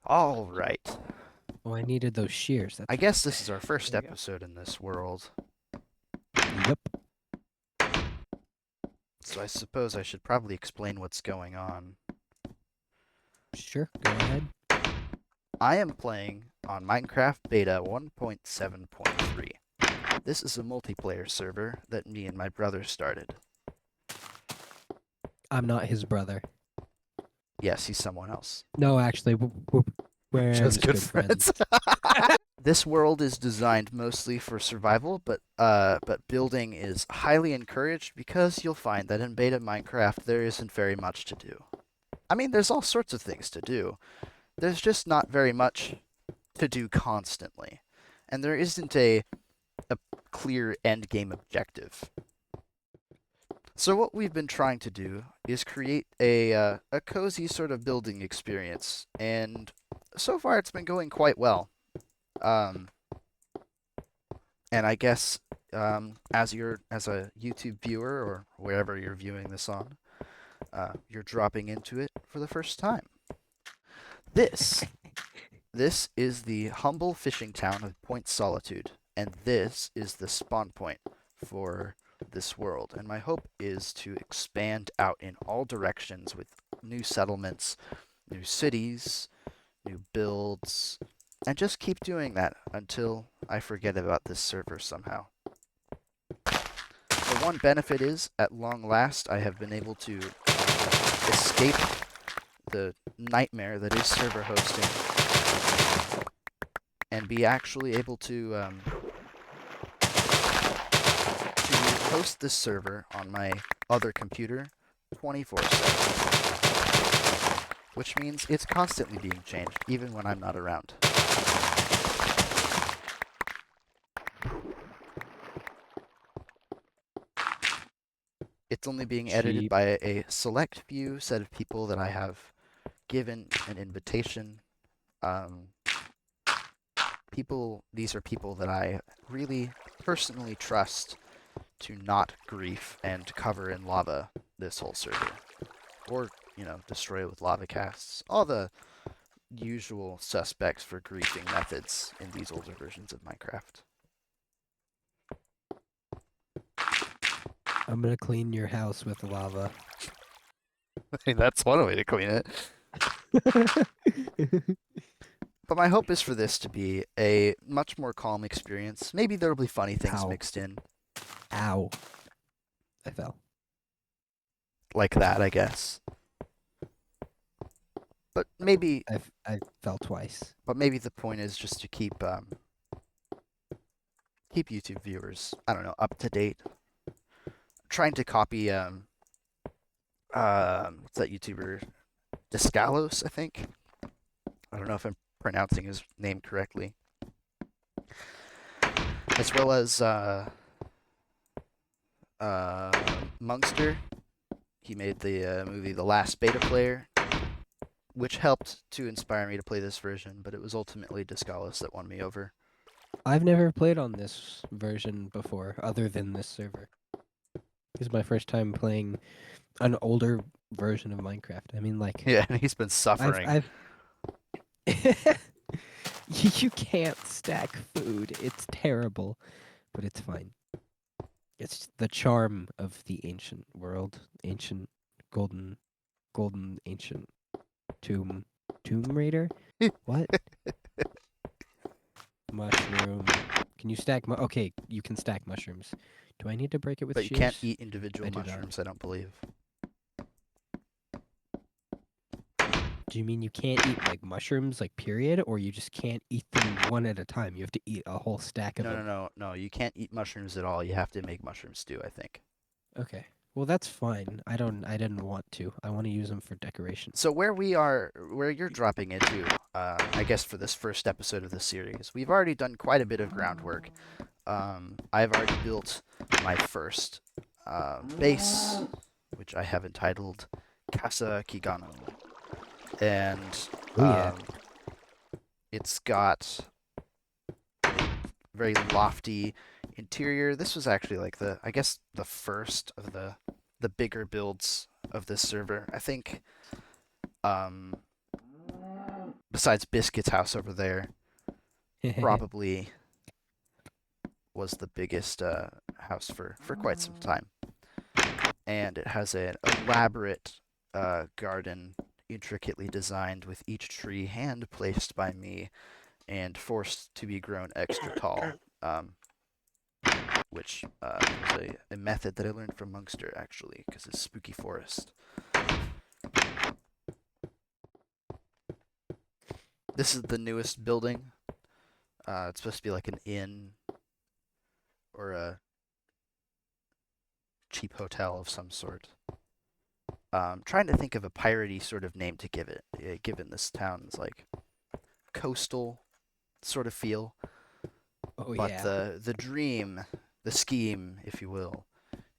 All right. Oh, I needed those shears. I That's guess right. this is our first There you episode in this world, go. Yep. so I suppose I should probably explain what's going on. Sure. Go ahead. I am playing on Minecraft Beta 1.7.3. This is a multiplayer server that me and my brother started. I'm not his brother. Yes, he's someone else. No, actually, we're Just just good good friends. friends. This world is designed mostly for survival, but building is highly encouraged because you'll find that in beta Minecraft there isn't very much to do. I mean, there's all sorts of things to do. There's just not very much to do constantly. And there isn't a clear end game objective. So what we've been trying to do is create a cozy sort of building experience, and so far it's been going quite well. Um, and I guess as a YouTube viewer or wherever you're viewing this on, you're dropping into it for the first time. This This is the humble fishing town of Point Solitude, and this is the spawn point for this world. And my hope is to expand out in all directions with new settlements, new cities, new builds, and just keep doing that until I forget about this server somehow. The one benefit is, at long last, I have been able to escape the nightmare that is server hosting and be actually able to host this server on my other computer 24/7, which means it's constantly being changed, even when I'm not around. It's only being edited Cheap. by a select few set of people that I have given an invitation. Um, these are people that I really personally trust to not grief and cover in lava this whole server. Or, destroy it with lava casts. All the usual suspects for griefing methods in these older versions of Minecraft. I'm gonna clean your house with lava. I mean, that's one way to clean it. But my hope is for this to be a much more calm experience. Maybe there'll be funny things Ow. mixed in, Ow. I fell. like that, I guess. But maybe, I fell twice. but maybe the point is just to keep YouTube viewers, I don't know, up to date. Trying to copy what's that YouTuber, Descalos, I think. I don't know if I'm pronouncing his name correctly. As well as uh, Mungster. He made the movie The Last Beta Player, which helped to inspire me to play this version, but it was ultimately Descalis that won me over. I've never played on this version before, other than this server. This is my first time playing an older version of Minecraft. I mean, like, Yeah, and he's been I've suffering. I've you can't stack food. It's terrible, but it's fine. It's the charm of the ancient world, ancient golden ancient tomb raider. What? Mushroom. Can you stack? Okay, you can stack mushrooms. Do I need to break it with But you can't shears? eat individual I do not. mushrooms, I don't believe. Do you mean you can't eat like mushrooms, like period, or you just can't eat them one at a time? You have to eat a whole stack of No, no, them. no, no. You can't eat mushrooms at all. You have to make mushroom stew, I think. Okay. Well, that's fine. I didn't want to. I want to use them for decoration. So where you're dropping into, I guess for this first episode of the series, we've already done quite a bit of groundwork. I've already built my first base, which I have entitled Casa Kigano, and Oh yeah. it's got a very lofty interior. This was actually like I guess the first of the bigger builds of this server. I think um, besides Biscuit's house over there, probably was the biggest house for quite some time. And it has an elaborate garden, intricately designed, with each tree hand placed by me and forced to be grown extra tall, which was a method that I learned from Mungster, actually, because it's spooky forest. This is the newest building. It's supposed to be like an inn or a cheap hotel of some sort. Trying to think of a piratey sort of name to give it, given this town's like coastal sort of feel. Oh But yeah. the dream, the scheme, if you will,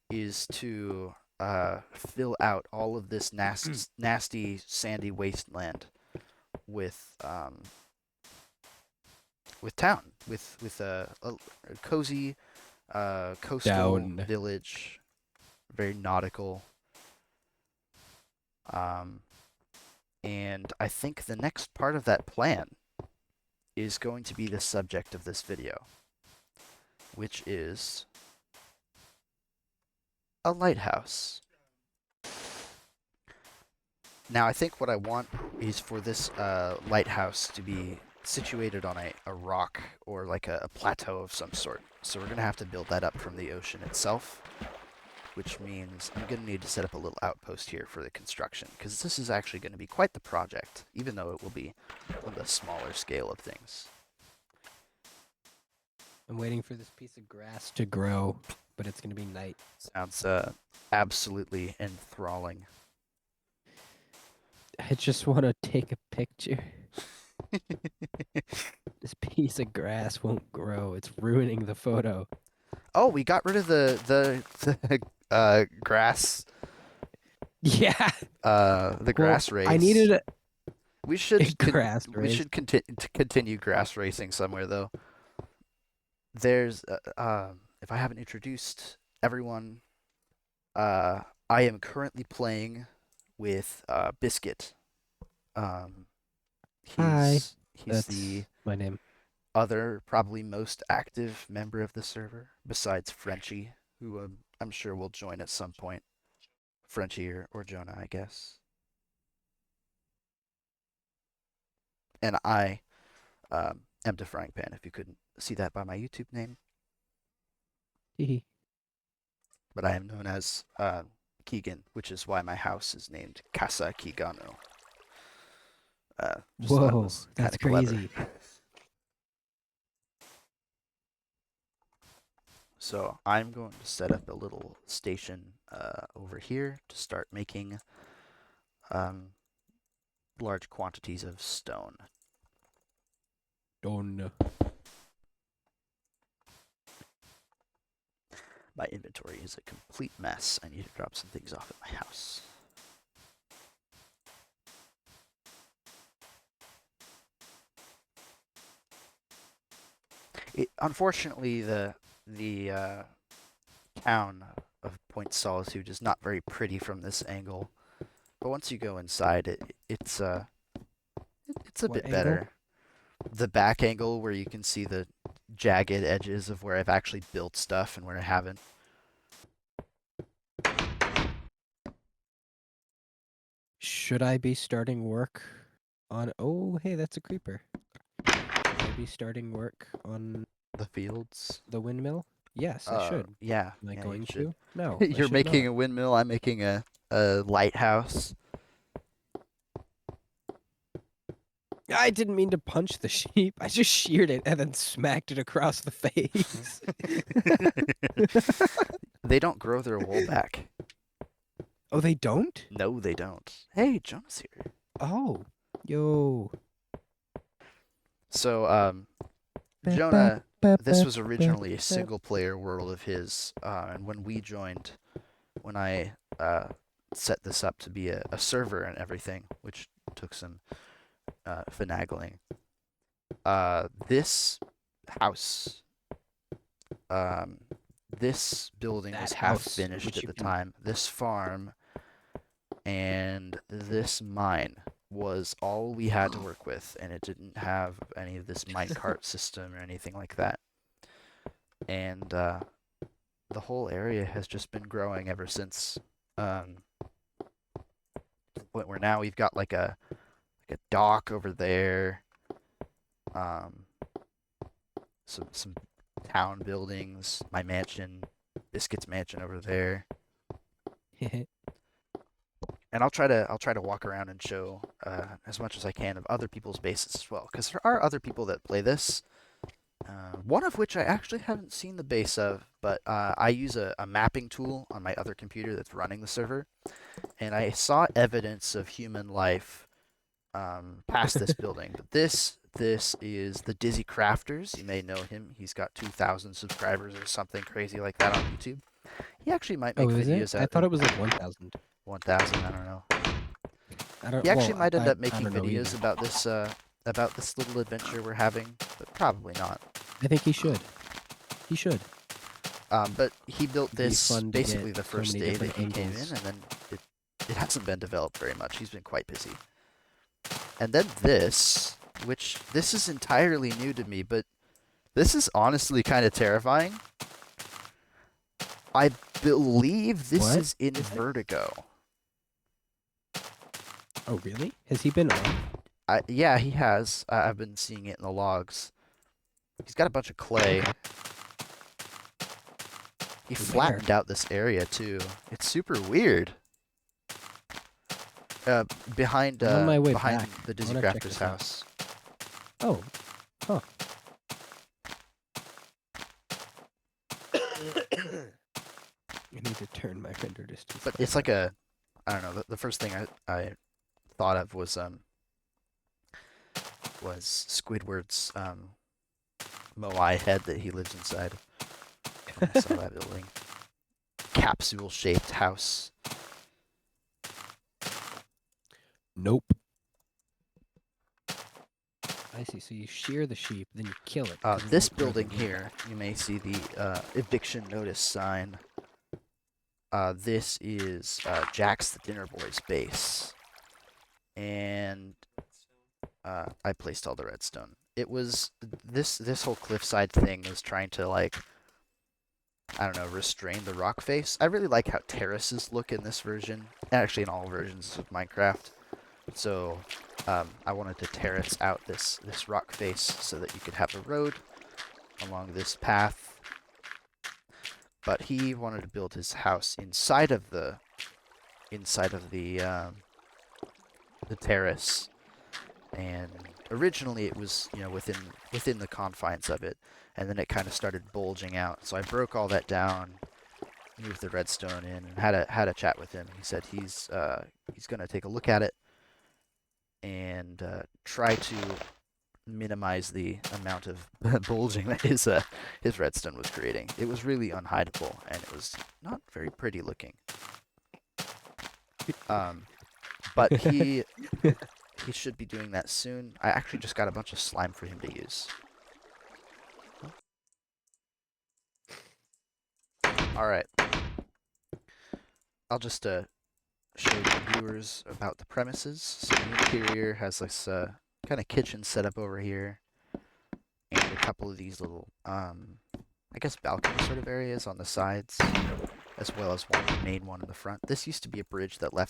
is to fill out all of this nasty sandy wasteland with town, with a cozy coastal Down. village, very nautical. Um, and I think the next part of that plan is going to be the subject of this video, which is a lighthouse. Now, I think what I want is for this lighthouse to be situated on a rock or like a plateau of some sort. So we're going to have to build that up from the ocean itself, which means I'm going to need to set up a little outpost here for the construction, because this is actually going to be quite the project, even though it will be on the smaller scale of things. I'm waiting for this piece of grass to grow, but it's gonna be night. Sounds absolutely enthralling. I just want to take a picture. This piece of grass won't grow. It's ruining the photo. Oh, we got rid of the grass Yeah. the grass race. I needed a We should grass we race. should continue grass racing somewhere though. There's if I haven't introduced everyone, I am currently playing with Biscuit. Um, Hi. he's That's the my name. other probably most active member of the server besides Frenchie, who I'm sure will join at some point. Frenchie or Jonah, I guess. And I am the Frying Pan, if you couldn't see that by my YouTube name. Hee But I am known as Keegan, which is why my house is named Casa Kigano. Just thought it Whoa, was kind that's of clever. crazy. So I'm going to set up a little station over here to start making large quantities of stone. Done. My inventory is a complete mess. I need to drop some things off at my house. Unfortunately, the town of Point Solitude is not very pretty from this angle. But once you go inside, it's a What bit angle? better. The back angle where you can see the jagged edges of where I've actually built stuff and where I haven't. Should I be starting work on? Oh, hey, that's a creeper. Should I be starting work on The fields. the windmill? Yes, I should. Yeah. Am I Yeah, you going should. to? No, I You're should making not. a windmill. I'm making a lighthouse. I didn't mean to punch the sheep. I just sheared it and then smacked it across the face. They don't grow their wool back. Oh, they don't? No, they don't. Hey, Jonah's here. Oh, yo. So, Jonah, this was originally a single-player world of his, and when we joined, when I set this up to be a server and everything, which took some finagling. This house, this building That was half house, finished which at you the can- time. This farm and this mine was all we had to work with, and it didn't have any of this minecart system or anything like that. And the whole area has just been growing ever since. To the point where now we've got like a dock over there, um, some town buildings, my mansion, Biscuit's mansion over there, and I'll try to walk around and show as much as I can of other people's bases as well, because there are other people that play this. One of which I actually haven't seen the base of, but I use a mapping tool on my other computer that's running the server, and I saw evidence of human life past this building. But this is the TheDizzyCrafters. You may know him. He's got 2,000 subscribers or something crazy like that on YouTube. He actually might make Oh, is it? videos I out thought of it was like 1,000. 1,000. I don't know. I don't. He actually Well, might end I up making don't know videos either. about this little adventure we're having, but probably not. I think he should. He should. But he built It'd be this fun to basically get the so first many day that different he came in, angles. and then it hasn't been developed very much. He's been quite busy. And then this, which this is entirely new to me, but this is honestly kind of terrifying. I believe this What is in is it? Vertigo. Oh, really? Has he been on? Yeah, he has. I've been seeing it in the logs. He's got a bunch of clay. He Where? flattened out this area too. It's super weird. Behind I'm on my way behind back. the I wanna check TheDizzyCrafter's this out. house. Oh. Huh. I need to turn my render distance. But it's like a, I don't know. The first thing I thought of was Squidward's Moai head that he lives inside. When I saw that building, capsule shaped house. Nope. I see. So you shear the sheep, then you kill it. 'cause it This won't grow the building wood here, back. you may see the eviction notice sign. This is Jack's the Dinner Boy's base, and I placed all the redstone. It was this whole cliffside thing was trying to, like, I don't know, restrain the rock face. I really like how terraces look in this version, and actually in all versions of Minecraft. So I wanted to terrace out this rock face so that you could have a road along this path. But he wanted to build his house inside of the terrace, and originally it was, you know, within the confines of it, and then it kind of started bulging out. So I broke all that down, moved the redstone in, and had a chat with him. He said he's gonna take a look at it and try to minimize the amount of bulging that his redstone was creating. It was really unhideable, and it was not very pretty looking. But he should be doing that soon. I actually just got a bunch of slime for him to use. Alright. I'll just show the viewers about the premises. So the interior has this kind of kitchen set up over here, and a couple of these little, I guess, balcony sort of areas on the sides, as well as one main one in the front. This used to be a bridge that led.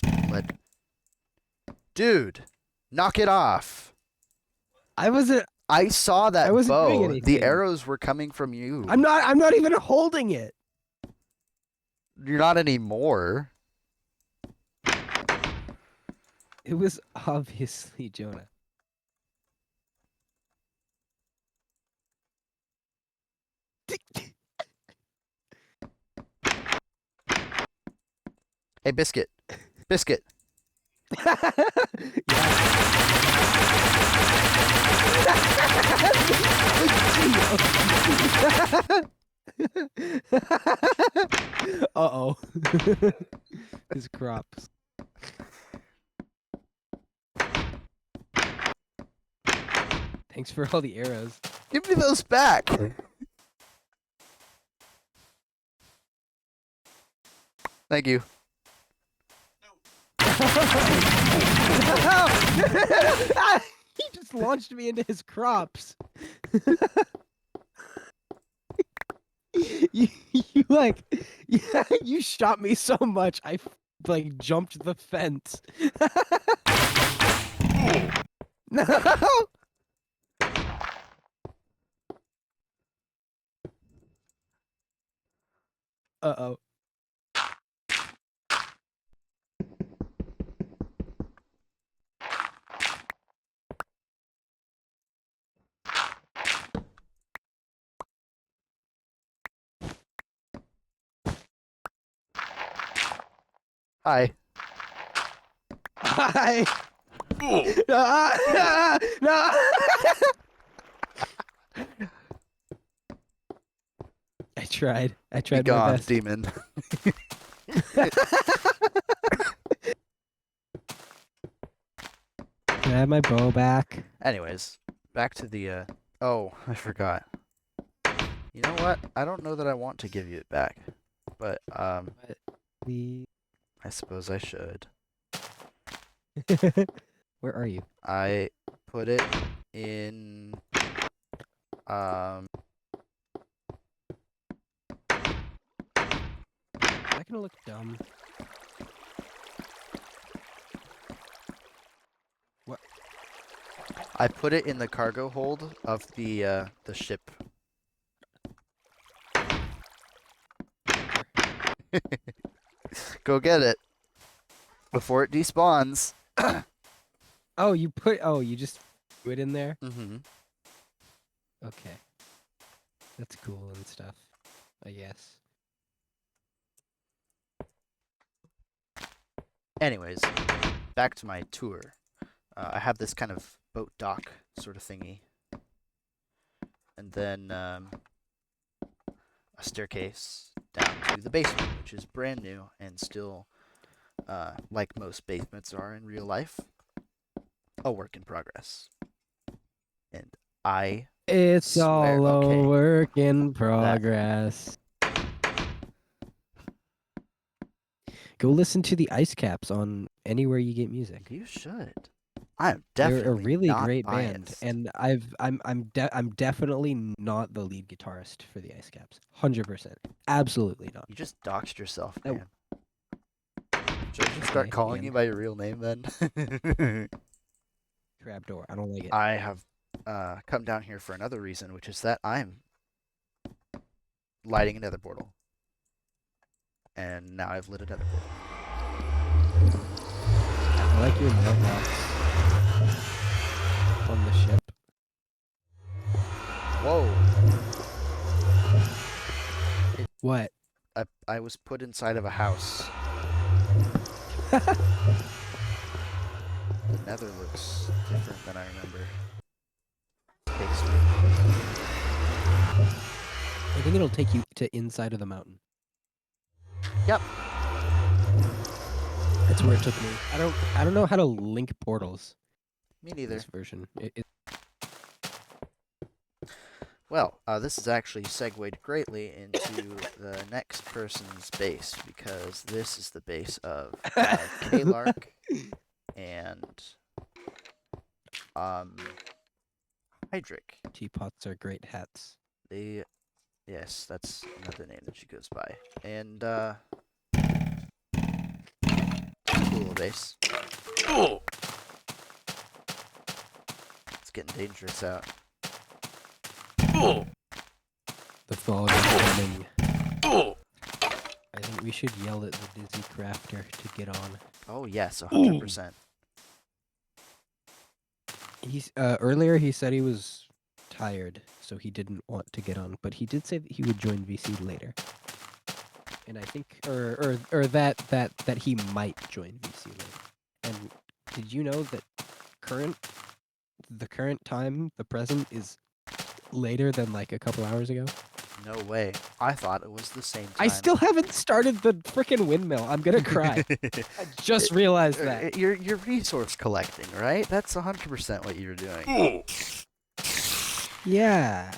Dude, knock it off! I wasn't. I saw that I wasn't doing bow. anything. The arrows were coming from you. I'm not even holding it. You're not anymore. It was obviously Jonah. Hey, Biscuit. Biscuit. Uh-oh. His crops. Thanks for all the arrows. Give me those back. Thank you. He just launched me into his crops. you like, yeah, you shot me so much. I like jumped the fence. No. Uh-oh. Hi. Hi. No. I tried. I Be tried my gone, best. demon. Can I have my bow back? Anyways, back to the, oh, I forgot. You know what? I don't know that I want to give you it back. But, We. I suppose I should. Where are you? I put it in, Is that gonna look dumb? What? I put it in the cargo hold of the ship. Go get it. Before it despawns. Oh, you put. Oh, you just put it in there. Mm-hmm. Okay. That's cool and stuff. I guess. Anyways, back to my tour. I have this kind of boat dock sort of thingy. And then a staircase down to the basement, which is brand new and still, like most basements are in real life, a work in progress. And I It's swear, all okay, a work in progress. Go listen to the Ice Caps on anywhere you get music. you should. I'm They're definitely a really not great biased. band, and I'm definitely not the lead guitarist for the Ice Caps. 100%, absolutely not. You just doxed yourself, Oh, man. Should I just start okay, calling you and by your real name then? Trapdoor. I don't like it. I have come down here for another reason, which is that I'm lighting another portal. And now I've lit another portal. I like your mailbox on the ship. Whoa! What? I was put inside of a house. The nether looks different than I remember. Takes me. I think it'll take you to inside of the mountain. Yep. That's where it took me. I don't know how to link portals Me in neither. this version. Well, this is actually segued greatly into the next person's base, because this is the base of K-Lark and Hydric. Teapots are great hats. Yes, that's another name that she goes by. And cool little base. It's getting dangerous out. The fog is coming. I think we should yell at the TheDizzyCrafter to get on. Oh yes, 100%. He's earlier he said he was tired, so he didn't want to get on, but he did say that he would join VC later. And I think or that he might join VC later. And did you know that the current time, the present, is later than like a couple hours ago? No way. I thought it was the same time. I still haven't started the freaking windmill. I'm gonna cry. I just realized that. You're resource collecting, right? That's 100% what you're doing. Yeah.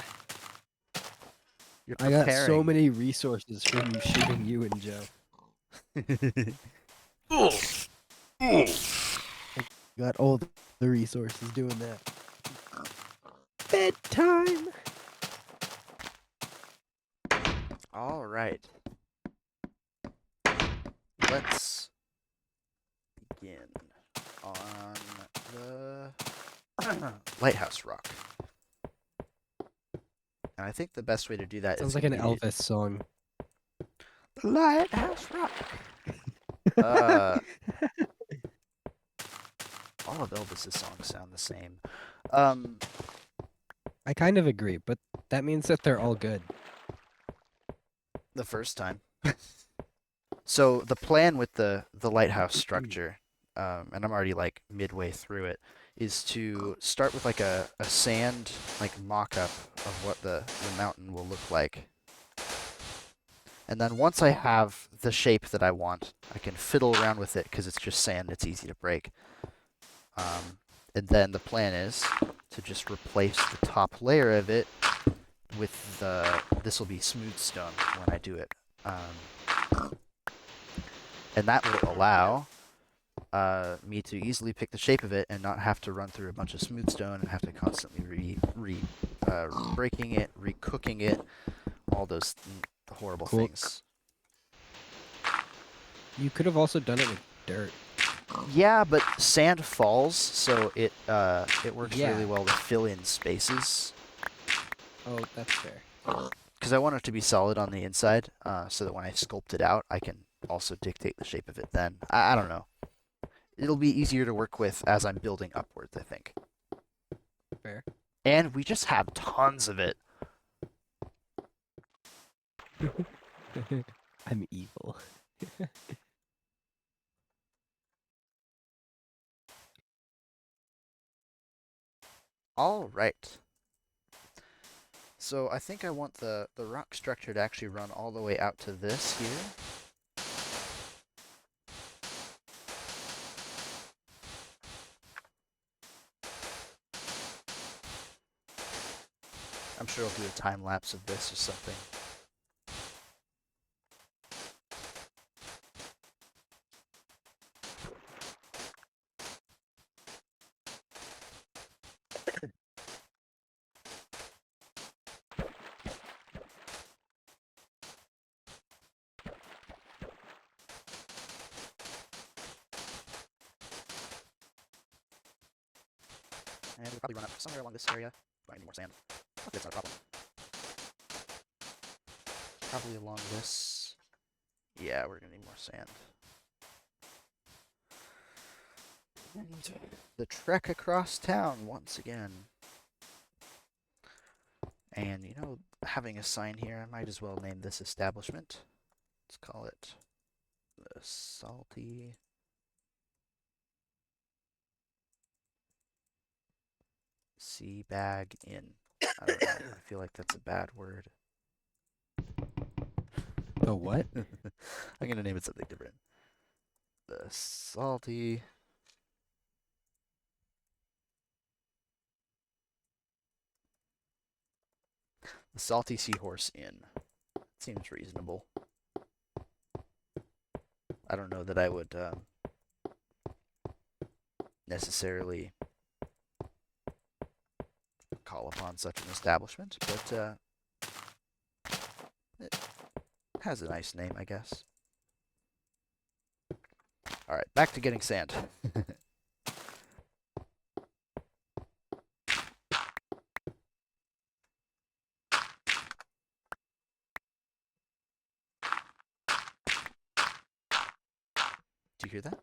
You're I got so preparing. many resources from shooting you and Joe. Got all the resources doing that. Bedtime. All right. Let's begin on the lighthouse rock. And I think the best way to do that Sounds is like an gonna be Elvis song. the lighthouse rock. Uh, all of Elvis's songs sound the same. I kind of agree, but that means that they're all good. The first time. So the plan with the lighthouse structure, and I'm already like midway through it, is to start with like a sand like mock-up of what the mountain will look like. And then once I have the shape that I want, I can fiddle around with it because it's just sand, it's easy to break. And then the plan is to just replace the top layer of it with this will be smooth stone when I do it. And that will allow me to easily pick the shape of it and not have to run through a bunch of smooth stone and have to constantly breaking it, recooking it, all those horrible Cool. things. You could have also done it with dirt. Yeah, but sand falls, so it works Yeah. really well to fill in spaces. Oh, that's fair. Because I want it to be solid on the inside, so that when I sculpt it out, I can also dictate the shape of it then. I don't know. It'll be easier to work with as I'm building upwards, I think. Fair. And we just have tons of it. I'm evil. All right. So I think I want the rock structure to actually run all the way out to this here. I'm sure I'll do a time lapse of this or something. And we'll probably run up somewhere along this area. Do I need more sand? That's not a problem. Probably along this. Yeah, we're gonna need more sand. And the trek across town once again. And you know, having a sign here, I might as well name this establishment. Let's call it the Salty Sea Bag Inn. I don't know. I feel like that's a bad word. The what? I'm gonna name it something different. The Salty Seahorse Inn. Seems reasonable. I don't know that I would necessarily call upon such an establishment, but it has a nice name, I guess. All right, back to getting sand. Do you hear that?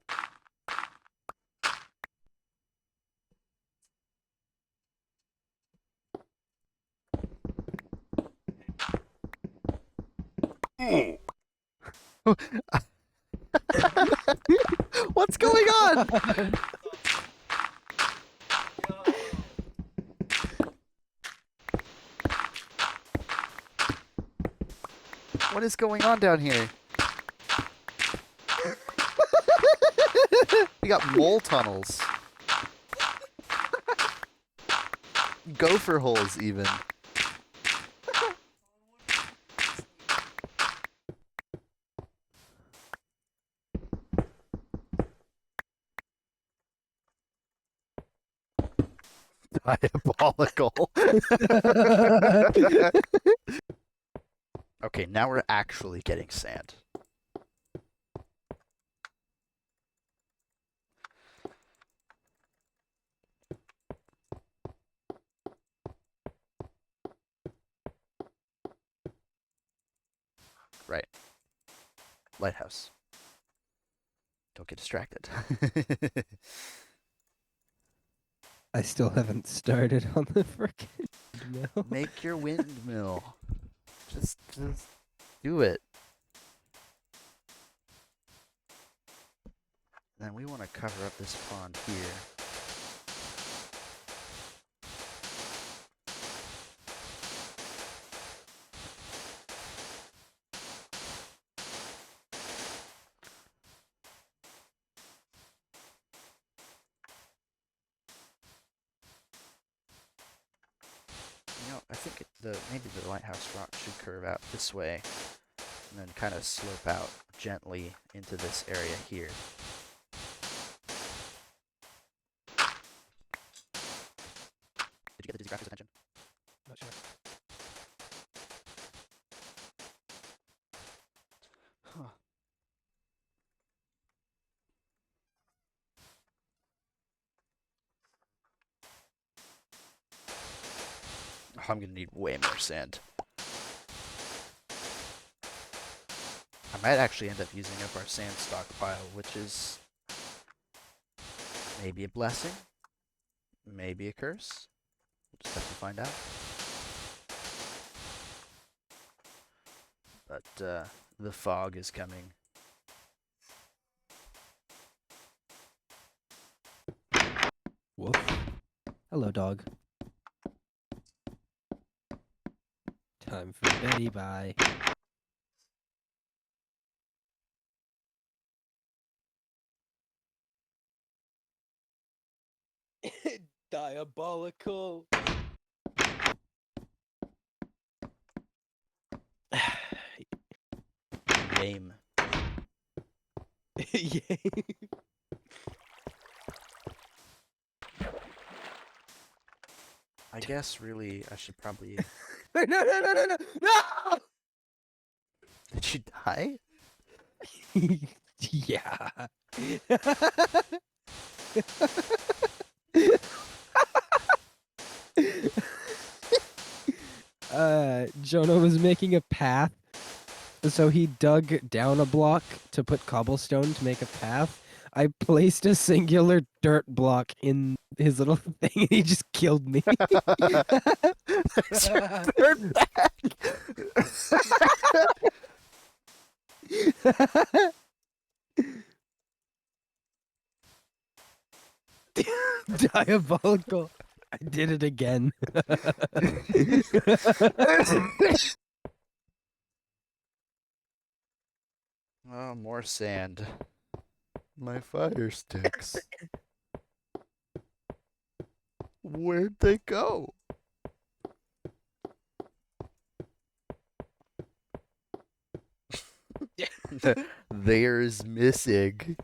What's going on? What is going on down here? We got mole tunnels. Gopher holes, even. Diabolical. Okay, now we're actually getting sand. Right. Lighthouse. Don't get distracted. I still haven't started on the frickin' mill. Make your windmill. Just do it. Then we want to cover up this pond here. You know, I think maybe the lighthouse rock should curve out this way and then kind of slope out gently into this area here. Did you get the TheDizzyCrafter's attention? Not sure. Huh. Oh, I'm gonna need way more sand. I might actually end up using up our sand stockpile, which is maybe a blessing, maybe a curse. We'll just have to find out. But the fog is coming. Woof. Hello, dog. Time for Betty. Bye. Diabolical. Game. Yay. I guess really I should probably. No, no, no, no, no, no! Did you die? Yeah. Jonah was making a path, so he dug down a block to put cobblestone to make a path. I placed a singular dirt block in his little thing, and he just killed me. There's your third back. Diabolical. I did it again. Oh, more sand. My fire sticks. Where'd they go? There's missing.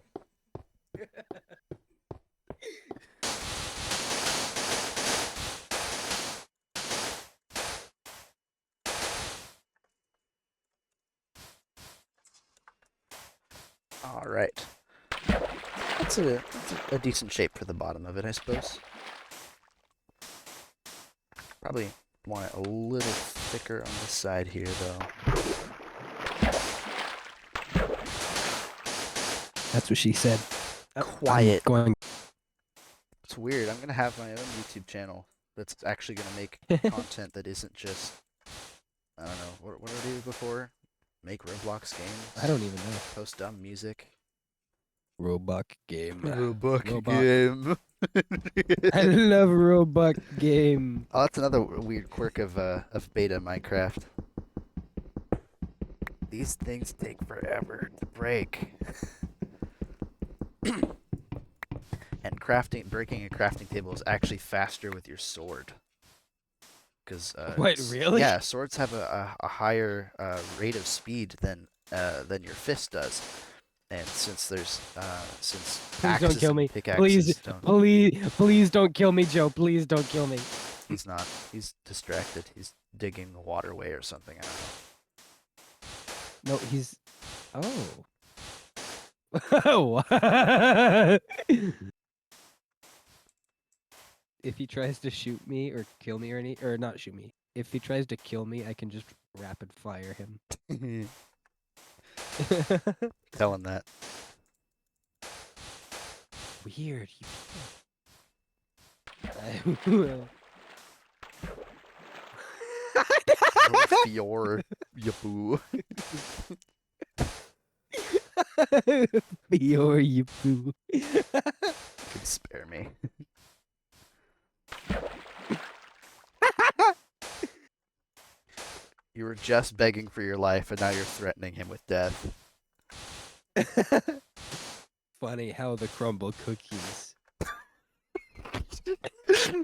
All right. That's a decent shape for the bottom of it, I suppose. Probably want it a little thicker on the side here, though. That's what she said. Quiet. I'm going. It's weird. I'm gonna have my own YouTube channel that's actually gonna make content that isn't just, I don't know, what did I do before? Make Roblox games. I don't even know. Post dumb music. Roblox game. Roblox Roblox. game. I love Roblox game. Oh, that's another weird quirk of beta Minecraft. These things take forever to break. And breaking a crafting table is actually faster with your sword. Because What, really? Yeah, swords have a higher rate of speed than your fist does, And since Please don't axes kill and me. pickaxes don't, Please don't kill me, Joe. Please don't kill me. he's not. He's distracted. He's digging the waterway or something. I don't know. No, he's. Oh. If he tries to shoot me or kill me or not shoot me, if he tries to kill me, I can just rapid fire him. Tell him that. Weird. I will. Fior, yapoo. Fior, you poo. Can spare me. You were just begging for your life, and now you're threatening him with death. Funny how the crumble cookies.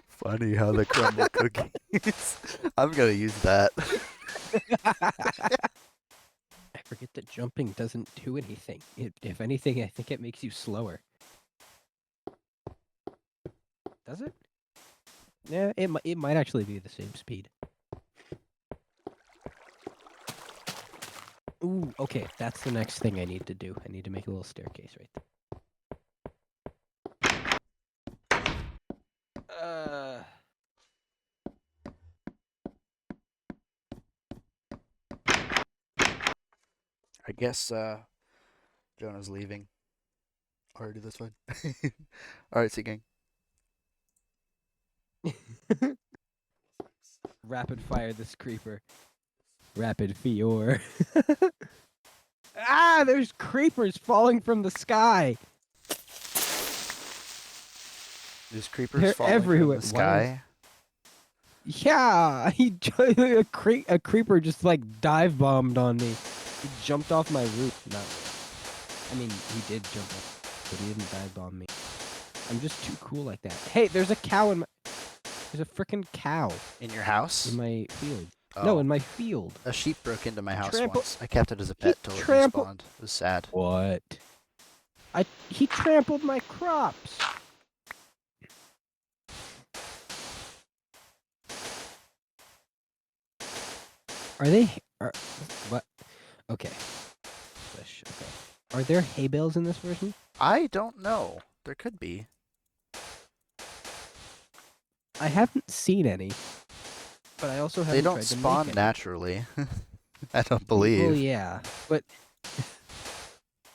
Funny how they crumble cookies. I'm gonna use that. I forget that jumping doesn't do anything. If anything, I think it makes you slower. Does it? Yeah, it might actually be the same speed. Ooh, okay, that's the next thing I need to do. I need to make a little staircase right there. I guess Jonah's leaving. Alrighty, that's fine. Alright, see you, gang. Rapid fire this creeper. Rapid fior. Ah, there's creepers falling from the sky. There's creepers They're falling everywhere. from the sky. Yeah, a creeper just like dive bombed on me. He jumped off my roof. No, I mean he did jump off, but he didn't dive bomb me. I'm just too cool like that. Hey, there's a cow in my. There's a freaking cow In your house? in my field. Oh. No, in my field. A sheep broke into my house Trample- once. I kept it as a pet till it trample- respawned. It was sad. What? He trampled my crops. What? Okay. Okay. Are there hay bales in this version? I don't know. There could be. I haven't seen any. But I also haven't They don't tried to make spawn any. naturally. I don't believe. Well, yeah, but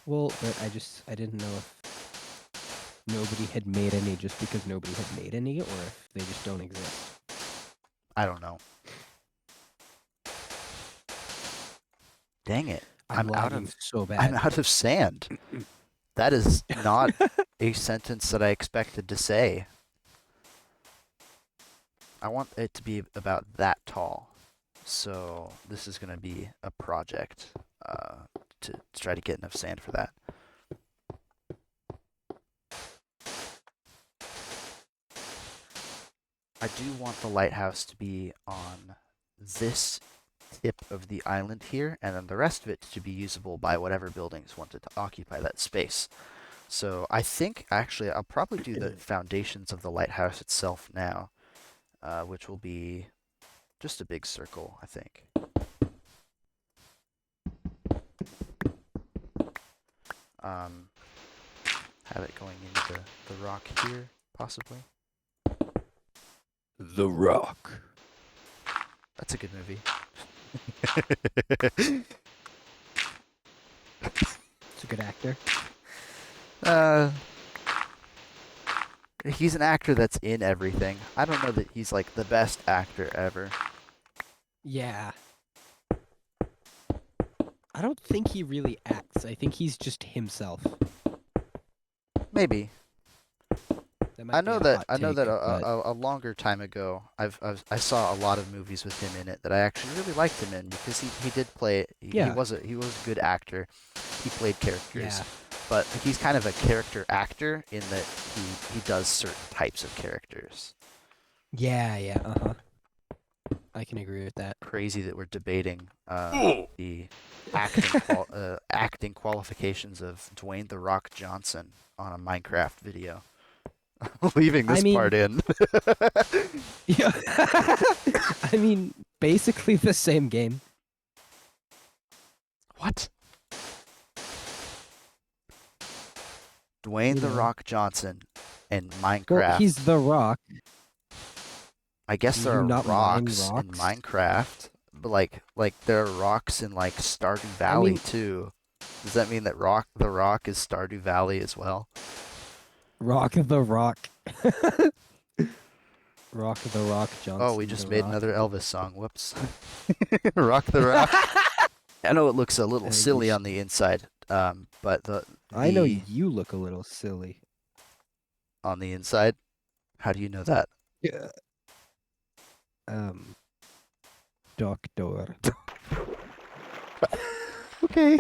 but I didn't know if nobody had made any just because nobody had made any, or if they just don't exist. I don't know. Dang it. I'm out lagging of so bad. I'm out of sand. That is not a sentence that I expected to say. I want it to be about that tall. So this is going to be a project to try to get enough sand for that. I do want the lighthouse to be on this tip of the island here, and then the rest of it to be usable by whatever buildings wanted to occupy that space. So I think, actually, I'll probably do the foundations of the lighthouse itself now, which will be just a big circle, I think. Have it going into the rock here, possibly. The Rock. That's a good movie. It's a good actor. He's an actor that's in everything. I don't know that he's like the best actor ever. Yeah. I don't think he really acts. I think he's just himself. Maybe. That might I be know a that hot take, but- a longer time ago, I saw a lot of movies with him in it that I actually really liked him in because he did play. He was a good actor. He played characters. Yeah. But he's kind of a character actor in that he does certain types of characters. Yeah, yeah, I can agree with that. Crazy that we're debating the acting qualifications of Dwayne the Rock Johnson on a Minecraft video. Leaving I this mean, part in. yeah. I mean, basically the same game. What? Dwayne You the know. Rock Johnson in Well, Minecraft. he's the Rock. I guess Can there you are not mine rocks in rocks? Minecraft, but like there are rocks in like Stardew I Valley mean, too. Does that mean that the Rock is Stardew Valley as well? Rock the Rock. Rock the Rock Oh, we Johnson the just made Rock. another Elvis song. Whoops. Rock the Rock. I know it looks a little You silly on the inside, but I know the you look a little silly. on the inside. How do you know that? Yeah. Um, Doctor. Okay.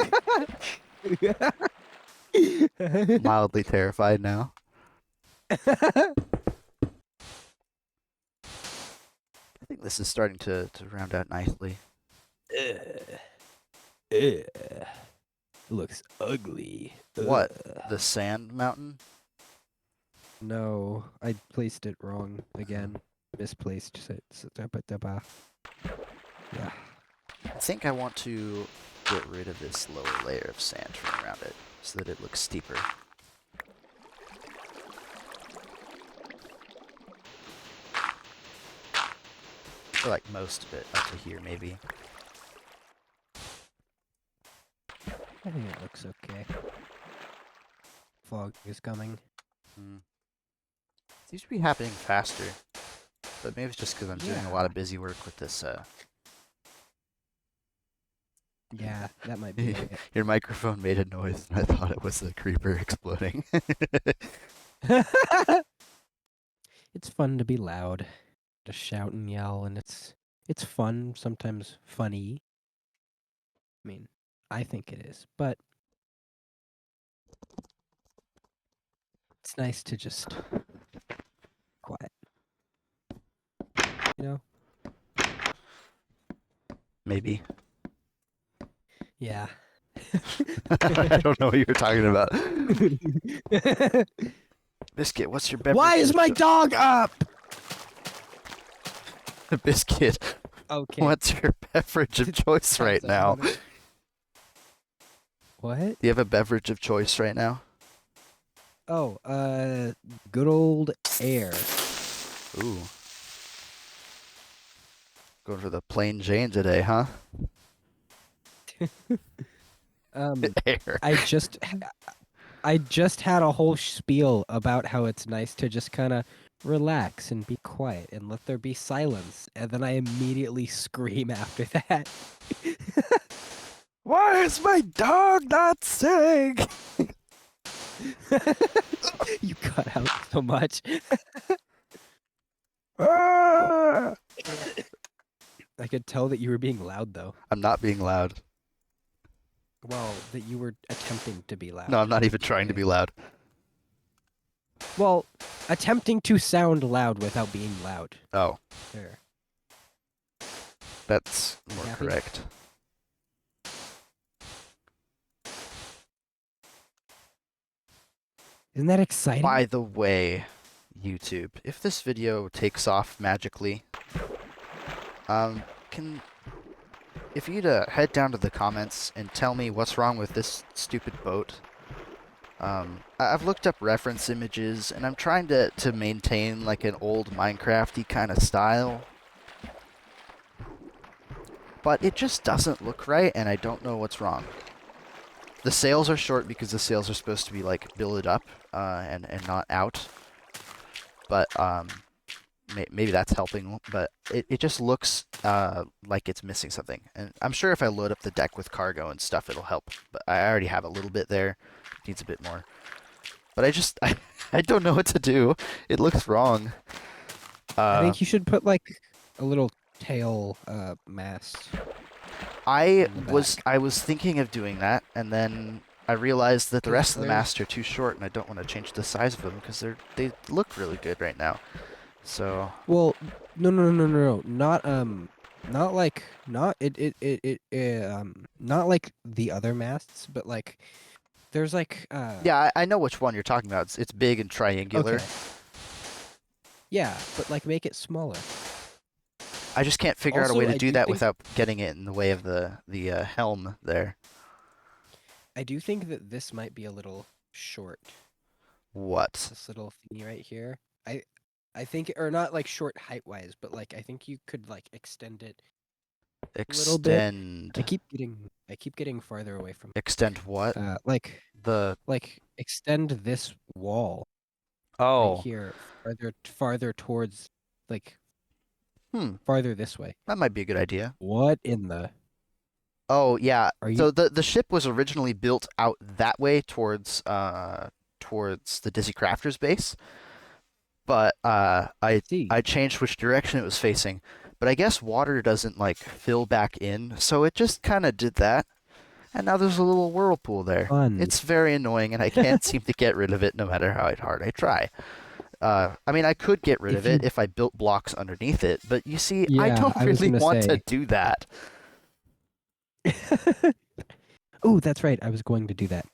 Mildly terrified now. I think this is starting to round out nicely. Looks ugly. What? The sand mountain? No, I placed it wrong again. Misplaced it. Yeah. I think I want to get rid of this lower layer of sand from around it so that it looks steeper. Or like most of it up to here, maybe. I think it looks okay. Fog is coming. Seems to be happening faster. But maybe it's just because I'm doing a lot Yeah. of busy work with this. Yeah, that might be it. Your microphone made a noise, and I thought it was the creeper exploding. It's fun to be loud, to shout and yell, and it's fun, sometimes funny. I mean, I think it is, but it's nice to just quiet. You know? Maybe. Yeah. I don't know what you're talking about. Biscuit, what's your beverage? Why is my dog up? Biscuit, Okay. what's your beverage of choice right now? Do What? you have a beverage of choice right now? Oh, good old air. Ooh. Going for the plain Jane today, huh? Air. I just had a whole spiel about how it's nice to just kind of relax and be quiet and let there be silence, and then I immediately scream after that. Why is my dog not saying? You cut out so much. Ah! I could tell that you were being loud, though. I'm not being loud. Well, that you were attempting to be loud. No, I'm not even trying to be loud. Well, attempting to sound loud without being loud. Oh, There. that's more Happy? correct. Isn't that exciting? By the way, YouTube, if this video takes off magically, if you'd head down to the comments and tell me what's wrong with this stupid boat. I've looked up reference images, and I'm trying to maintain like an old Minecraft-y kind of style. But it just doesn't look right, and I don't know what's wrong. The sails are short because the sails are supposed to be like billed up and not out. But maybe that's helping. But it just looks like it's missing something. And I'm sure if I load up the deck with cargo and stuff, it'll help. But I already have a little bit there. It needs a bit more. But I don't know what to do. It looks wrong. I think you should put like a little tail mast. I in the was thinking of doing that, and then I realized that the Because rest of the there's- masts are too short, and I don't want to change the size of them because they look really good right now. So Well, no, not not like not like the other masts, but like there's like Yeah, I know which one you're talking about. It's big and triangular. okay. Yeah, but like make it smaller. I just can't figure out a way Also, to do that without getting it in the way of the helm there. I do think that this might be a little short. What? This little thingy right here. I think, or not like short height wise, but like I think you could like extend it a little bit. Extend. I keep getting farther away from Extend what? like The. extend this wall right Oh. here farther towards like Hmm. farther this way. That might be a good idea. What in the Oh yeah. are you So the ship was originally built out that way towards the TheDizzyCrafter's base, but see? I changed which direction it was facing. But I guess water doesn't like fill back in, so it just kind of did that. And now there's a little whirlpool there. Fun. It's very annoying, and I can't seem to get rid of it no matter how hard I try. I mean, I could get rid If of it you if I built blocks underneath it, but you see, I yeah, don't I was really gonna want to say. do that. Oh, that's right. I was going to do that.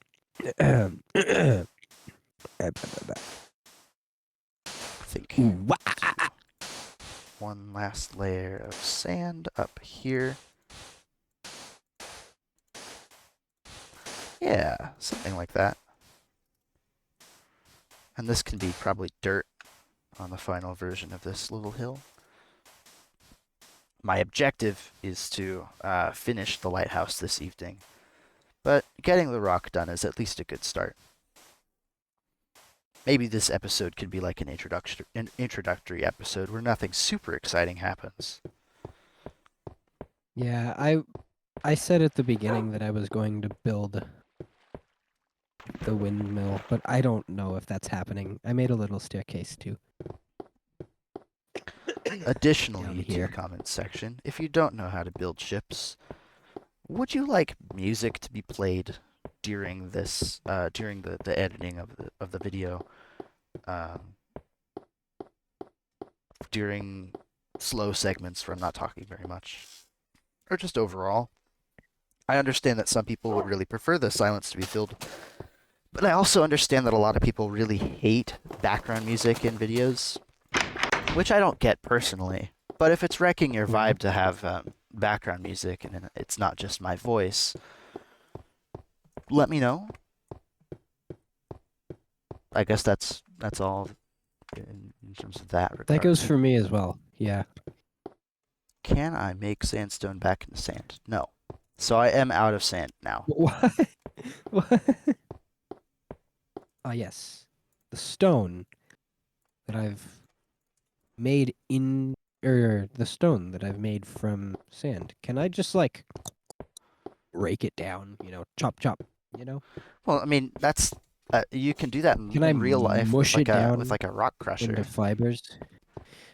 I think Wah! one last layer of sand up here. Yeah, something like that. And this can be probably dirt on the final version of this little hill. My objective is to finish the lighthouse this evening, but getting the rock done is at least a good start. Maybe this episode could be like an introductory episode where nothing super exciting happens. Yeah, I said at the beginning that I was going to build the windmill, but I don't know if that's happening. I made a little staircase too. Additionally, Down to the here. comments section, if you don't know how to build ships, would you like music to be played during this during the editing of the video? Um, during slow segments where I'm not talking very much, or just overall. I understand that some people would really prefer the silence to be filled, but I also understand that a lot of people really hate background music in videos, which I don't get personally. But if it's wrecking your vibe to have background music and it's not just my voice, let me know. I guess that's all in terms of that regard. That goes for me as well. Yeah. Can I make sandstone back into sand? No. So I am out of sand now. What? What? Ah, yes. The stone that I've made the stone that I've made from sand. Can I just like break it down, chop chop, you know? Well, I mean, that's you can do that Can I in real life mush it with down like a rock into crusher. fibers?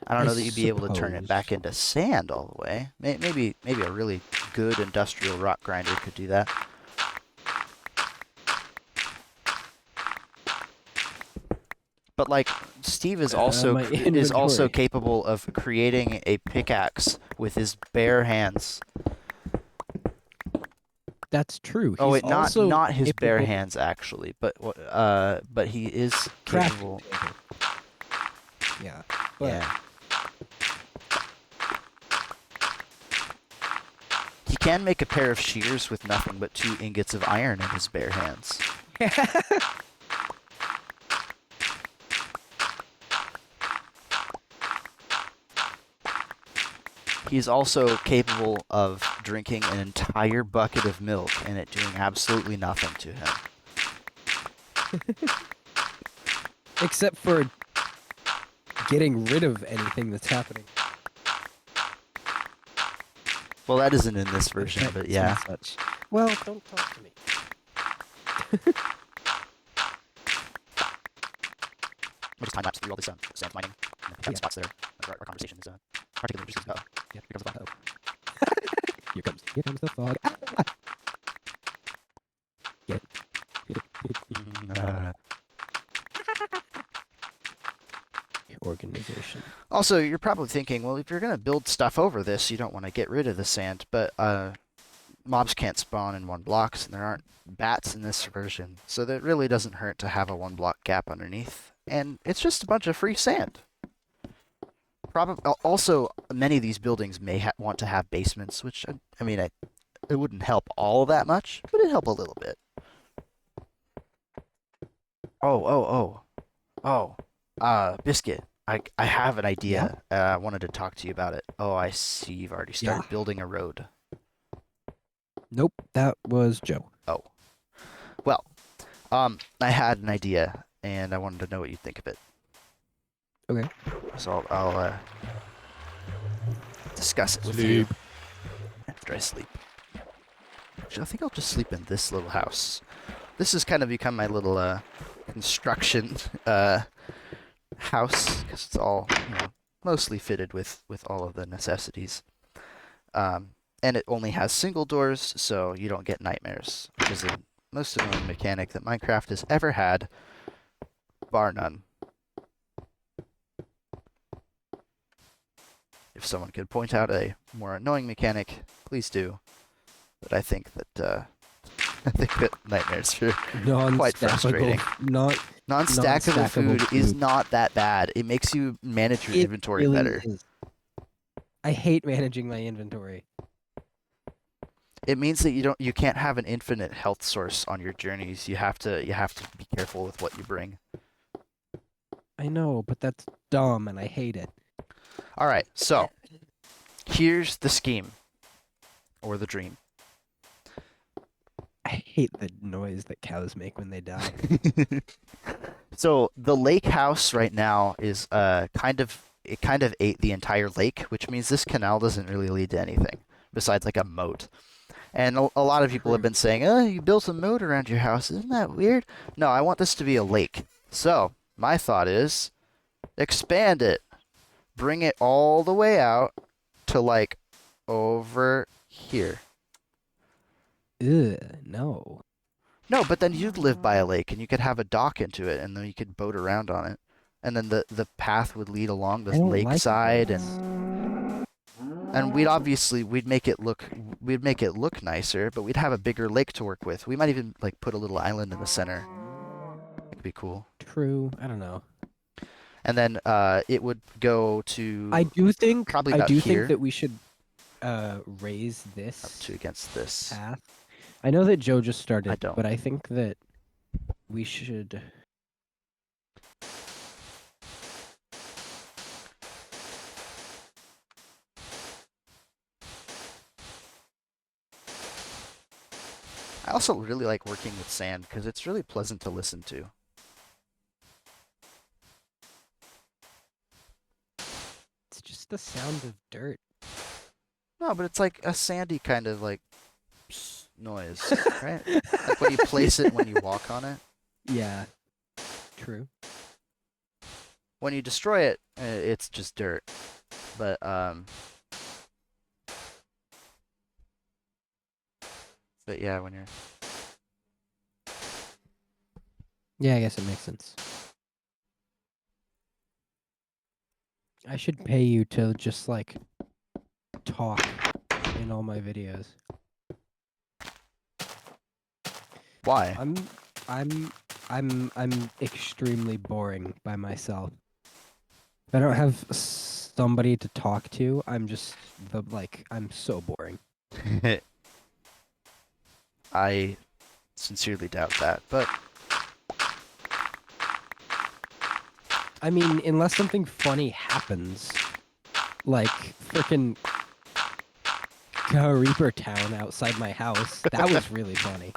I don't I know that you'd be able to turn it back suppose. into sand all the way. Maybe a really good industrial rock grinder could do that. But like Steve is My is also inventory. capable of creating a pickaxe with his bare hands. That's true. Oh He's wait, not also not his bare capable hands actually, but he is crafting capable. table. Yeah, but Yeah. He can make a pair of shears with nothing but 2 ingots of iron in his bare hands. He's also capable of drinking an entire bucket of milk and it doing absolutely nothing to him. except for getting rid of anything that's happening. Well, that isn't in this version, but Effects and yeah. such. Well, don't talk to me. We'll just time lapse through all this sand mining and the Yeah. spots there. Our conversation is particularly interesting. Yeah. Here comes the fog. Here comes the fog. Get it. Organization. Also, you're probably thinking, well, if you're gonna build stuff over this, you don't want to get rid of the sand, but mobs can't spawn in 1 blocks, and there aren't bats in this version, so that really doesn't hurt to have a 1 block gap underneath, and it's just a bunch of free sand. Probably also many of these buildings may want to have basements, which I mean, it wouldn't help all that much, but it'd help a little bit. Biscuit. I have an idea. I wanted to talk to you about it. Oh, I see you've already started building a road. Nope, that was Joe. Oh. Well, I had an idea, and I wanted to know what you think of it. Okay. So I'll discuss it with you after I sleep. Actually, I think I'll just sleep in this little house. This has kind of become my little construction house, because it's all, mostly fitted with all of the necessities. And it only has single doors, so you don't get nightmares, which is the most annoying mechanic that Minecraft has ever had, bar none. If someone could point out a more annoying mechanic, please do. But I think that nightmares are quite frustrating. Non-stackable food is not that bad. It makes you manage your inventory really better. Is. I hate managing my inventory. It means that you can't have an infinite health source on your journeys. You have to be careful with what you bring. I know, but that's dumb and I hate it. All right, so here's the scheme or the dream. I hate the noise that cows make when they die. So the lake house right now is kind of ate the entire lake, which means this canal doesn't really lead to anything besides like a moat. And a lot of people have been saying, "Oh, you built a moat around your house. Isn't that weird?" No, I want this to be a lake. So my thought is, expand it, bring it all the way out to like over here. Ugh, no. No, but then you'd live by a lake, and you could have a dock into it, and then you could boat around on it, and then the path would lead along the lakeside, and we'd make it look nicer, but we'd have a bigger lake to work with. We might even like put a little island in the center. It could be cool. True. I don't know. And then it would go to. I do think here. that we should raise this up to against this path. I know that Joe just started, don't. but I think that we should. I also really like working with sand because it's really pleasant to listen to. It's just the sound of dirt. No, but it's like a sandy kind of like noise, right? Like when you place it when you walk on it. Yeah. True. When you destroy it, it's just dirt. But yeah, when you're. Yeah, I guess it makes sense. I should pay you to just like talk in all my videos. Why? I'm extremely boring by myself. If I don't have somebody to talk to, I'm so boring. I sincerely doubt that, but I mean, unless something funny happens, like frickin' Reaper Town outside my house, that was really funny.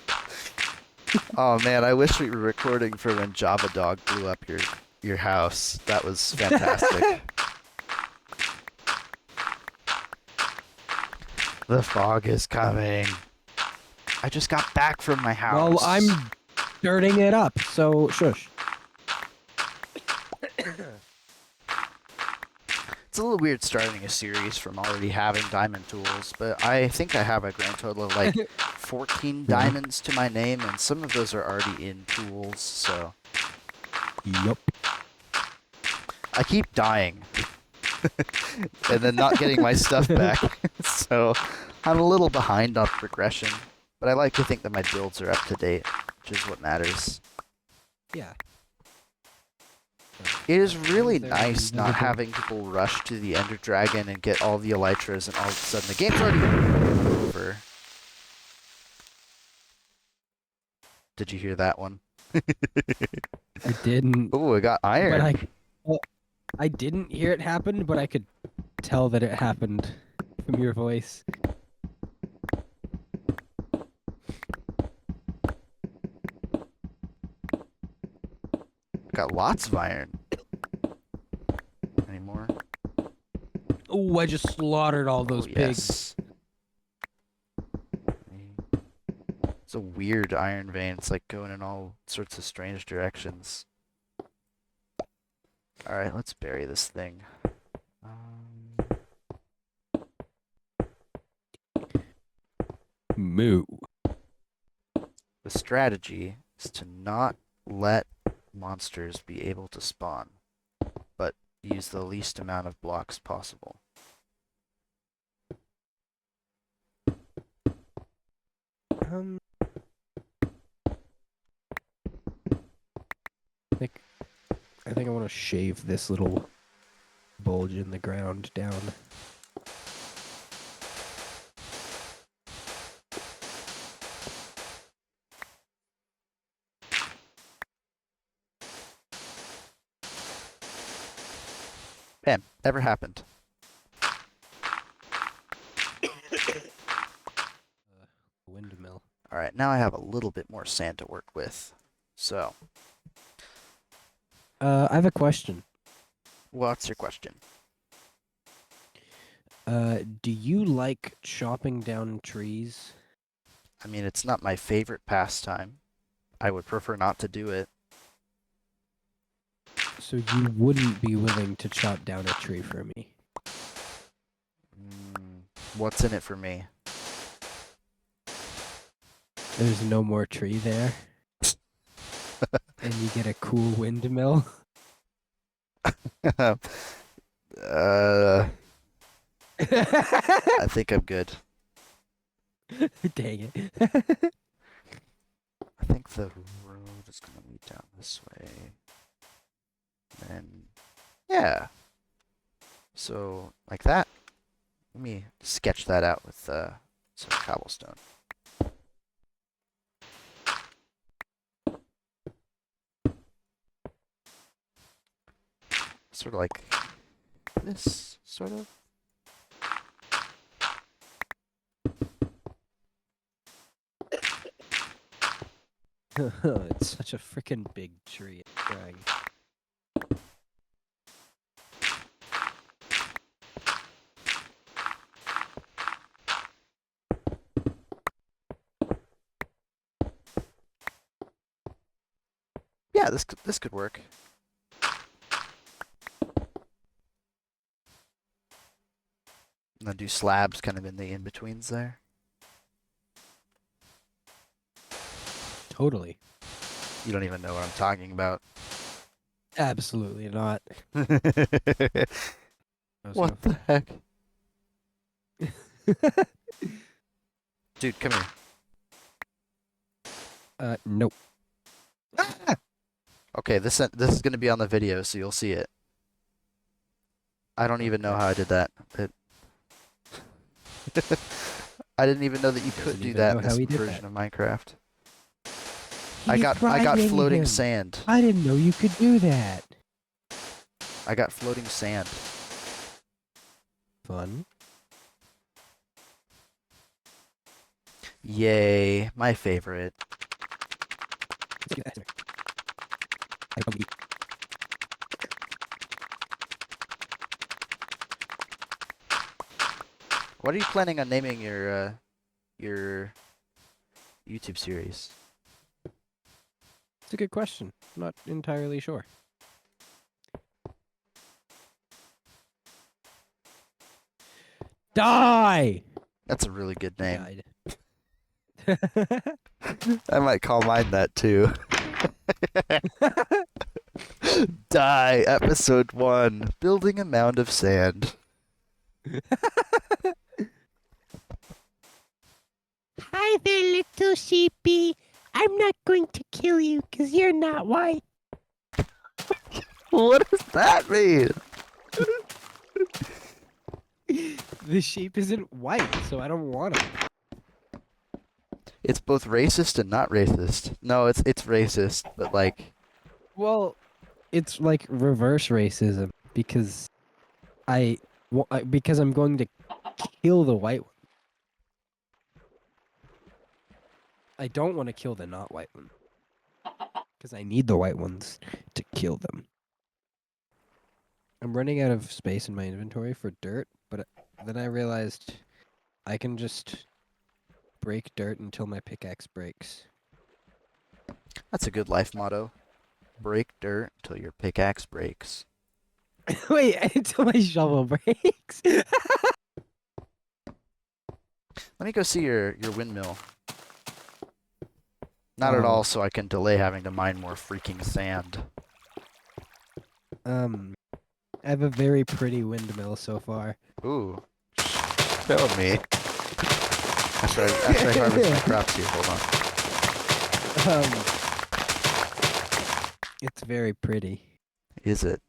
Oh man, I wish we were recording for when Java Dog blew up your house. That was fantastic. The fog is coming. I just got back from my house. Well, I'm dirting it up, so shush. It's a little weird starting a series from already having diamond tools, but I think I have a grand total of like 14 diamonds to my name, and some of those are already in tools, so. Yup. I keep dying. and then not getting my stuff back. So I'm a little behind on progression, but I like to think that my builds are up to date, which is what matters. Yeah. It is As long really as they're nice not invisible. having people rush to the Ender Dragon and get all the Elytras, and all of a sudden the game's already over. Did you hear that one? I didn't, Oh, I got but iron. well, I didn't hear it happen, but I could tell that it happened from your voice. Got lots of iron. Any more? Oh, I just slaughtered all those Oh, pigs. yes. It's a weird iron vein. It's like going in all sorts of strange directions. Alright, let's bury this thing. Moo. The strategy is to not let monsters be able to spawn, but use the least amount of blocks possible. I think I want to shave this little bulge in the ground down. Bam, never happened. Windmill. Alright, now I have a little bit more sand to work with. So, I have a question. what's your question? Do you like chopping down trees? I mean, it's not my favorite pastime. I would prefer not to do it. So you wouldn't be willing to chop down a tree for me? What's in it for me? There's no more tree there. And you get a cool windmill? I think I'm good. Dang it. I think the road is going to lead down this way. And yeah. So, like that. Let me sketch that out with some cobblestone. Sort of like this, sort of. It's such a freaking big tree. It's crying. Yeah, this could work. And then do slabs kind of in the in-betweens there. Totally. You don't even know what I'm talking about. Absolutely not. What the heck? Dude, come here. Nope. Okay, this is going to be on the video, so you'll see it. I don't even know how I did that. I didn't even know that you could Doesn't do even that know in how this he did version that. of Minecraft. I He's got riding floating him. sand. I didn't know you could do that. I got floating sand. Fun. Yay, my favorite. What are you planning on naming your YouTube series? It's a good question. I'm not entirely sure. Die! That's a really good name. Died. I might call mine that too. Die, episode 1, building a mound of sand. Hi there, little sheepy. I'm not going to kill you because you're not white. What does that mean? The sheep isn't white, so I don't want him. It's both racist and not racist. No, it's racist, but like, Well, it's like reverse racism because because I'm going to kill the white one. I don't want to kill the not white one because I need the white ones to kill them. I'm running out of space in my inventory for dirt, but then I realized I can just break dirt until my pickaxe breaks. that's a good life motto. Break dirt till your pickaxe breaks. Wait, until my shovel breaks. Let me go see your windmill. Not at all so I can delay having to mine more freaking sand. I have a very pretty windmill so far. Ooh. Show me. After I harvest my crops here, hold on. It's very pretty. Is it?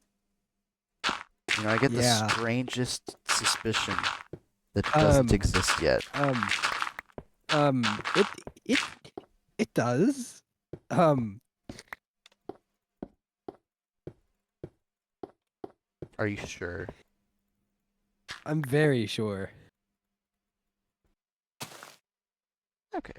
You know, I get Yeah. the strangest suspicion that it doesn't exist yet. It does. Are you sure? I'm very sure. Okay.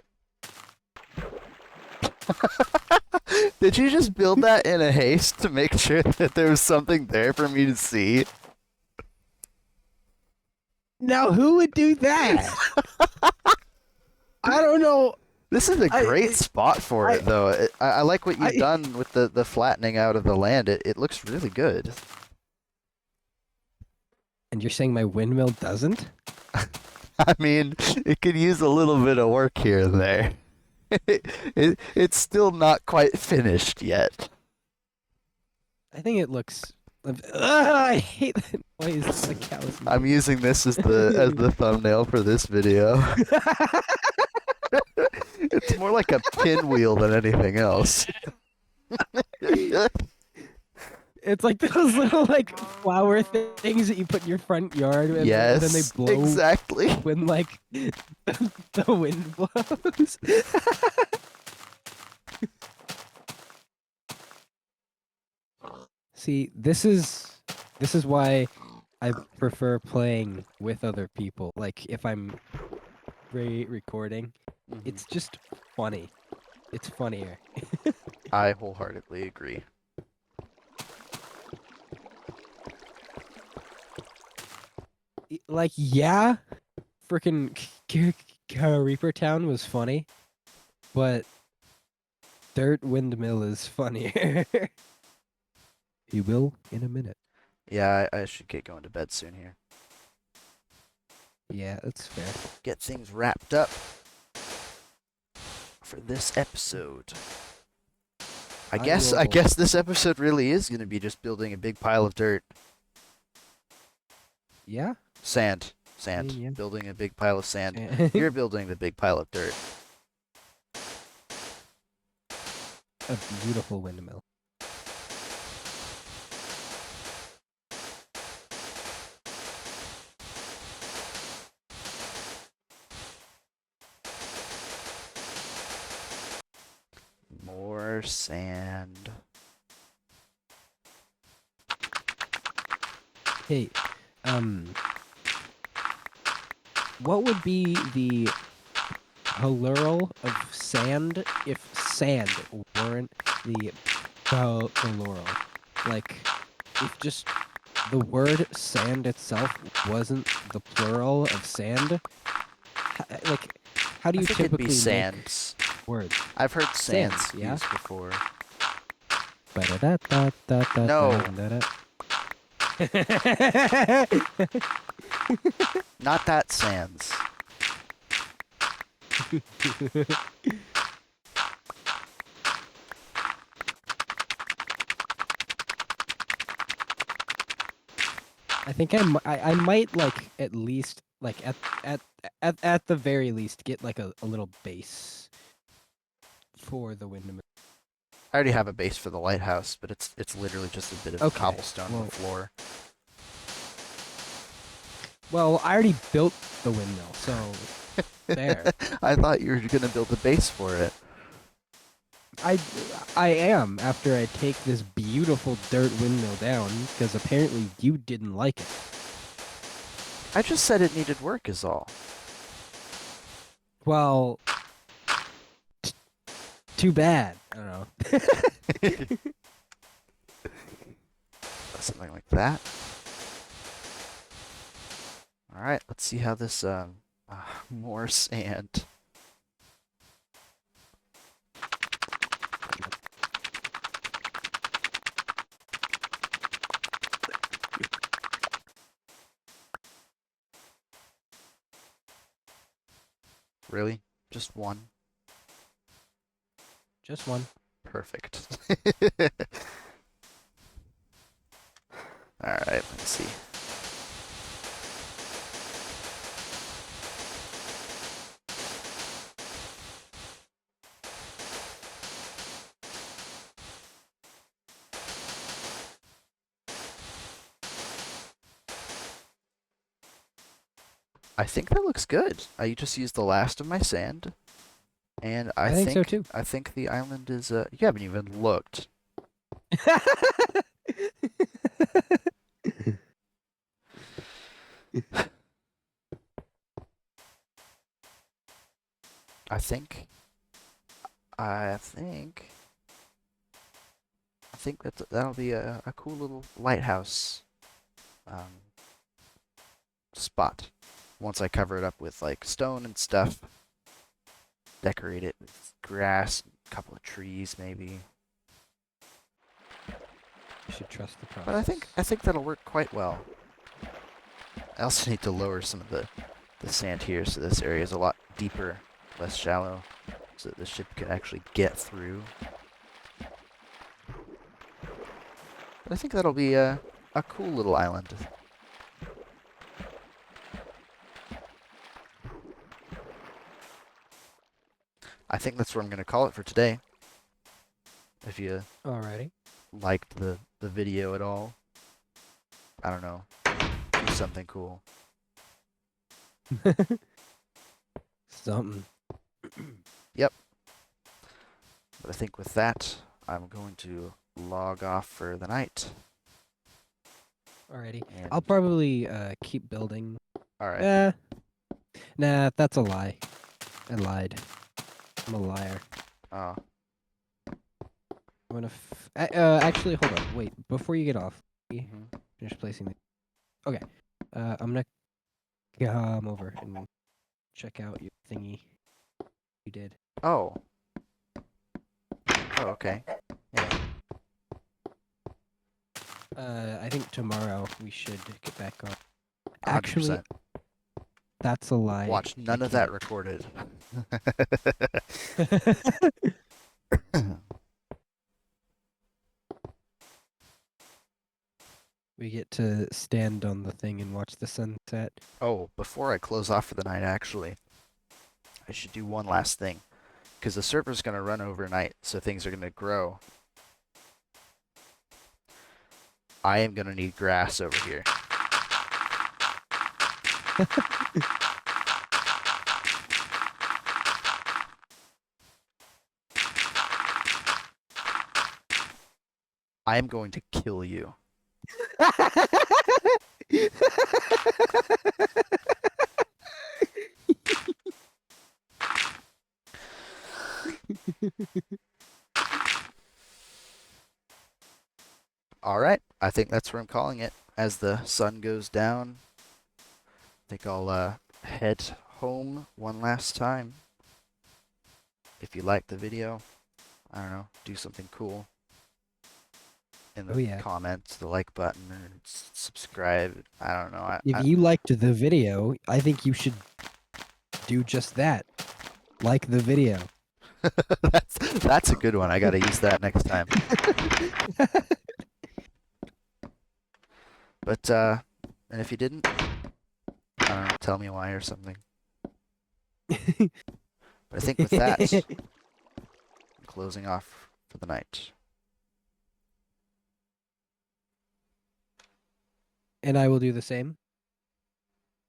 Did you just build that in a haste to make sure that there was something there for me to see? Now, who would do that? I don't know. This is a great spot for it, though. I like what you've done with the flattening out of the land. It looks really good. And you're saying my windmill doesn't? I mean, it could use a little bit of work here and there. It's still not quite finished yet. I think it looks. I hate that noise. The cows. I'm using this as the thumbnail for this video. It's more like a pinwheel than anything else. It's like those little like flower things that you put in your front yard, and Yes, then they blow exactly. when like the wind blows. See, this is why I prefer playing with other people. Like if I'm recording, it's just funny. It's funnier. I wholeheartedly agree. Like, yeah, freaking Reaper Town was funny, but Dirt Windmill is funnier. You will in a minute. Yeah, I should get going to bed soon here. Yeah, that's fair. Get things wrapped up for this episode. I guess this episode really is gonna be just building a big pile of dirt. Yeah? Sand. Yeah. Building a big pile of sand. You're building the big pile of dirt. A beautiful windmill. More sand. Hey, what would be the plural of sand if sand weren't the plural? Like, if just the word sand itself wasn't the plural of sand, like, how do you I think it'd typically be sands. make words? I've heard sands yeah? used before. No. Not that sands. I think I might like at least like at the very least get like a little base for the windmill. I already have a base for the lighthouse, but it's literally just a bit of Okay. cobblestone on Well, the floor. I already built the windmill, so there. I thought you were gonna build a base for it. I I am after I take this beautiful dirt windmill down because apparently you didn't like it. I just said it needed work is all. Well, too bad. I don't know. Something like that. All right, let's see how this more sand. Really? Just one? Just one. Perfect. All right, let's see. I think that looks good. I just used the last of my sand, and I think so too. I think the island is. You haven't even looked. I think. I think. I think that'll be a cool little lighthouse spot. Once I cover it up with like stone and stuff, decorate it with grass, a couple of trees maybe. You should trust the process. But I think that'll work quite well. I also need to lower some of the sand here so this area is a lot deeper, less shallow, so that the ship can actually get through. But I think that'll be a cool little island. I think that's what I'm going to call it for today. If you Alrighty. liked the video at all, I don't know, do something cool. Something. Yep. But I think with that, I'm going to log off for the night. Alrighty. And I'll probably keep building. all right. Nah, that's a lie. I lied. I'm a liar. Oh, I'm gonna. Actually, hold on. Wait, before you get off, mhm. finish placing the. Okay. I'm gonna come over and check out your thingy you did. Oh. Oh, okay. Yeah. I think tomorrow we should get back on. 100%. Actually, that's a lie. Watch I none of that can't. recorded. We get to stand on the thing and watch the sunset. Oh, before I close off for the night, actually, I should do one last thing. Because the server's going to run overnight, so things are going to grow. I am going to need grass over here. I am going to kill you. All right, I think that's where I'm calling it. As the sun goes down, I think I'll head home one last time. If you liked the video, I don't know, do something cool in the comments, the like button, or subscribe. I don't know. If you liked the video, I think you should do just that. Like the video. that's a good one. I gotta use that next time. But And if you didn't, I don't know, tell me why or something. But I think with that, I'm closing off for the night. And I will do the same.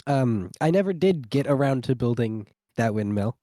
I never did get around to building that windmill.